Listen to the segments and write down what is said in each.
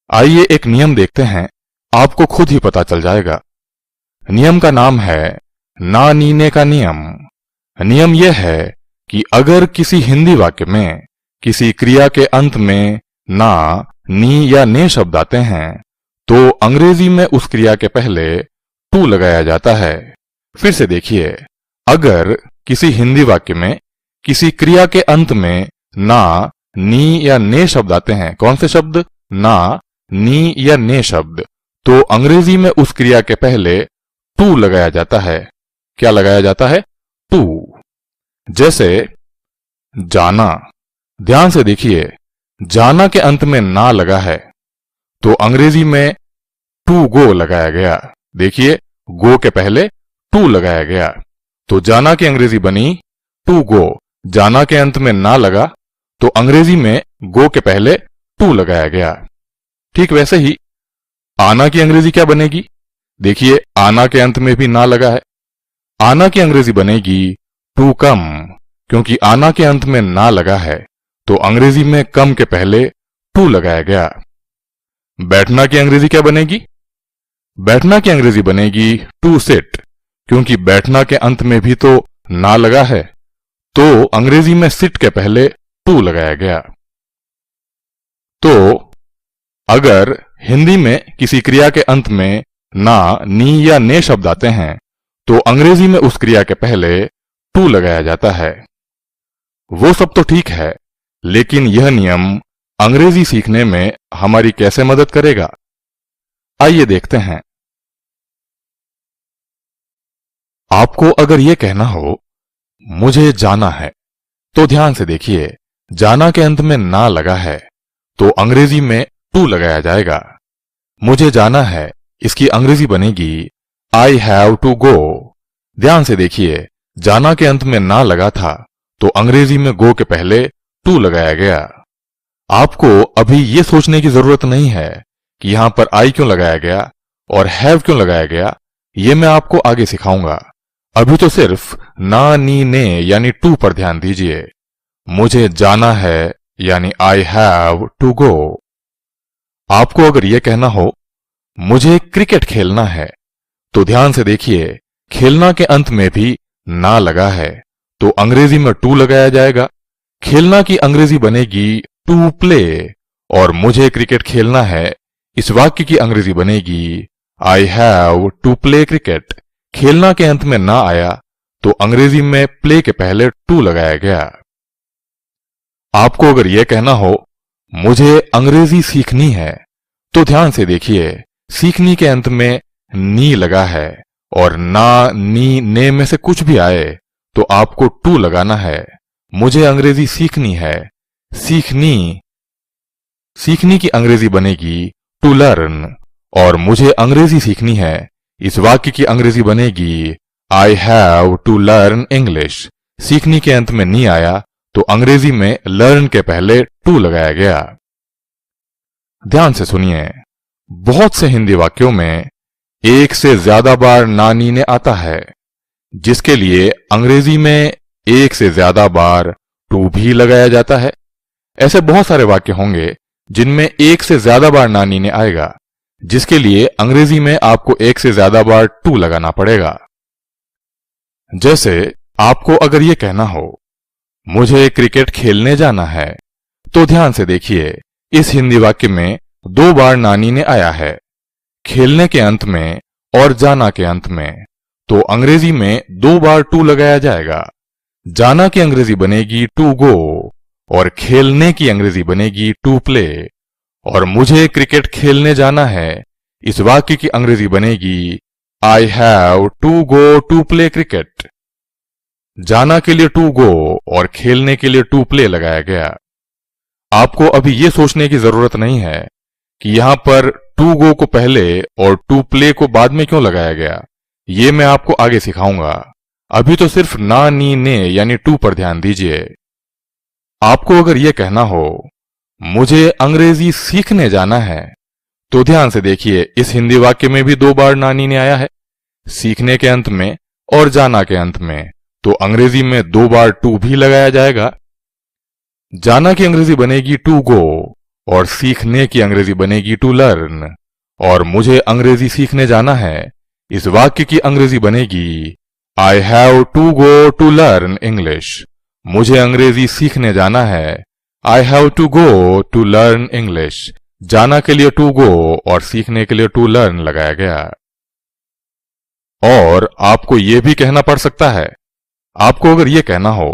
आइए एक नियम देखते हैं, आपको खुद ही पता चल जाएगा। नियम का नाम है ना नीने का नियम। नियम यह है कि अगर किसी हिंदी वाक्य में किसी क्रिया के अंत में ना, नी या ने शब्द आते हैं तो अंग्रेजी में उस क्रिया के पहले टू लगाया जाता है। फिर से देखिए, अगर किसी हिंदी वाक्य में किसी क्रिया के अंत में ना, नी या ने शब्द आते हैं, कौन से शब्द? ना, नी या ने शब्द, तो अंग्रेजी में उस क्रिया के पहले टू लगाया जाता है। क्या लगाया जाता है? टू। जैसे जाना, ध्यान से देखिए, जाना के अंत में ना लगा है तो अंग्रेजी में टू गो लगाया गया। देखिए, गो के पहले टू लगाया गया तो जाना की अंग्रेजी बनी टू गो। जाना के अंत में ना लगा तो अंग्रेजी में गो के पहले टू लगाया गया। ठीक वैसे ही आना की अंग्रेजी क्या बनेगी? देखिए, आना के अंत में भी ना लगा है। आना की अंग्रेजी बनेगी टू कम, क्योंकि आना के अंत में ना लगा है तो अंग्रेजी में कम के पहले टू लगाया गया। बैठना की अंग्रेजी क्या बनेगी? बैठना की अंग्रेजी बनेगी टू सिट, क्योंकि बैठना के अंत में भी तो ना लगा है तो अंग्रेजी में सिट के पहले टू लगाया गया। तो अगर हिंदी में किसी क्रिया के अंत में ना, नी या ने शब्द आते हैं तो अंग्रेजी में उस क्रिया के पहले टू लगाया जाता है। वो सब तो ठीक है, लेकिन यह नियम अंग्रेजी सीखने में हमारी कैसे मदद करेगा? आइए देखते हैं। आपको अगर यह कहना हो मुझे जाना है, तो ध्यान से देखिए, जाना के अंत में ना लगा है तो अंग्रेजी में टू लगाया जाएगा। मुझे जाना है, इसकी अंग्रेजी बनेगी आई हैव टू गो। ध्यान से देखिए, जाना के अंत में ना लगा था तो अंग्रेजी में गो के पहले टू लगाया गया। आपको अभी यह सोचने की जरूरत नहीं है कि यहां पर आई क्यों लगाया गया और हैव क्यों लगाया गया, यह मैं आपको आगे सिखाऊंगा। अभी तो सिर्फ ना, नी, ने यानी टू पर ध्यान दीजिए। मुझे जाना है यानी आई हैव टू गो। आपको अगर यह कहना हो मुझे क्रिकेट खेलना है, तो ध्यान से देखिए, खेलना के अंत में भी ना लगा है तो अंग्रेजी में टू लगाया जाएगा। खेलना की अंग्रेजी बनेगी टू प्ले और मुझे क्रिकेट खेलना है, इस वाक्य की अंग्रेजी बनेगी I have to play cricket. खेलना के अंत में ना आया तो अंग्रेजी में प्ले के पहले टू लगाया गया। आपको अगर यह कहना हो मुझे अंग्रेजी सीखनी है, तो ध्यान से देखिए, सीखनी के अंत में नी लगा है और ना, नी, ने में से कुछ भी आए तो आपको टू लगाना है। मुझे अंग्रेजी सीखनी है, सीखनी, सीखनी की अंग्रेजी बनेगी टू लर्न और मुझे अंग्रेजी सीखनी है, इस वाक्य की अंग्रेजी बनेगी I have to learn English. सीखनी के अंत में नी आया तो अंग्रेजी में लर्न के पहले टू लगाया गया। ध्यान से सुनिए, बहुत से हिंदी वाक्यों में एक से ज्यादा बार ना, नी, ने आता है, जिसके लिए अंग्रेजी में एक से ज्यादा बार टू भी लगाया जाता है। ऐसे बहुत सारे वाक्य होंगे जिनमें एक से ज्यादा बार ना, नी, ने आएगा, जिसके लिए अंग्रेजी में आपको एक से ज्यादा बार टू लगाना पड़ेगा। जैसे आपको अगर यह कहना हो मुझे क्रिकेट खेलने जाना है, तो ध्यान से देखिए, इस हिंदी वाक्य में दो बार नानी ने आया है, खेलने के अंत में और जाना के अंत में, तो अंग्रेजी में दो बार टू लगाया जाएगा। जाना की अंग्रेजी बनेगी टू गो और खेलने की अंग्रेजी बनेगी टू प्ले और मुझे क्रिकेट खेलने जाना है, इस वाक्य की अंग्रेजी बनेगी I have to go to play cricket. जाना के लिए टू गो और खेलने के लिए टू प्ले लगाया गया। आपको अभी यह सोचने की जरूरत नहीं है कि यहां पर टू गो को पहले और टू प्ले को बाद में क्यों लगाया गया, ये मैं आपको आगे सिखाऊंगा। अभी तो सिर्फ ना, नी, ने यानी टू पर ध्यान दीजिए। आपको अगर यह कहना हो मुझे अंग्रेजी सीखने जाना है, तो ध्यान से देखिए, इस हिंदी वाक्य में भी दो बार ना, नी, ने आया है, सीखने के अंत में और जाना के अंत में, तो अंग्रेजी में दो बार टू भी लगाया जाएगा। जाना की अंग्रेजी बनेगी टू गो और सीखने की अंग्रेजी बनेगी टू लर्न। और मुझे अंग्रेजी सीखने जाना है, इस वाक्य की अंग्रेजी बनेगी I have to go to learn English. मुझे अंग्रेजी सीखने जाना है, I have to go to learn English. जाना के लिए टू गो और सीखने के लिए टू लर्न लगाया गया। और आपको यह भी कहना पड़ सकता है। आपको अगर यह कहना हो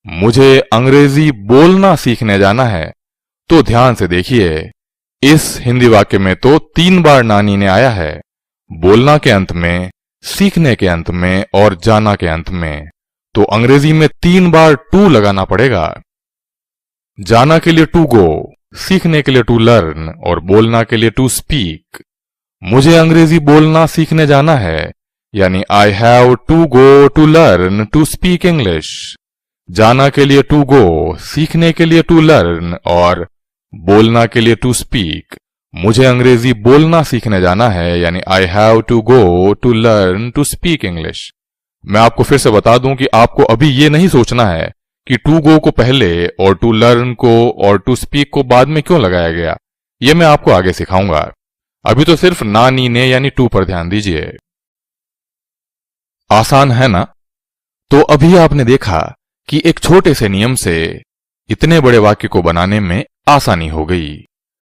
मुझे अंग्रेजी बोलना सीखने जाना है, तो ध्यान से देखिए, इस हिंदी वाक्य में तो 3 बार नानी ने आया है, बोलना के अंत में, सीखने के अंत में और जाना के अंत में। तो अंग्रेजी में 3 बार टू लगाना पड़ेगा। जाना के लिए टू गो, सीखने के लिए टू लर्न और बोलना के लिए टू स्पीक। मुझे अंग्रेजी बोलना सीखने जाना है, यानी I have to go to learn to speak English. जाना के लिए टू गो, सीखने के लिए टू लर्न और बोलना के लिए टू स्पीक। मुझे अंग्रेजी बोलना सीखने जाना है, यानी I have to go to learn to speak English. मैं आपको फिर से बता दूं कि आपको अभी ये नहीं सोचना है कि टू गो को पहले और टू लर्न को और टू स्पीक को बाद में क्यों लगाया गया। ये मैं आपको आगे सिखाऊंगा। अभी तो सिर्फ ना नी ने यानी टू पर ध्यान दीजिए। आसान है ना? तो अभी आपने देखा कि एक छोटे से नियम से इतने बड़े वाक्य को बनाने में आसानी हो गई।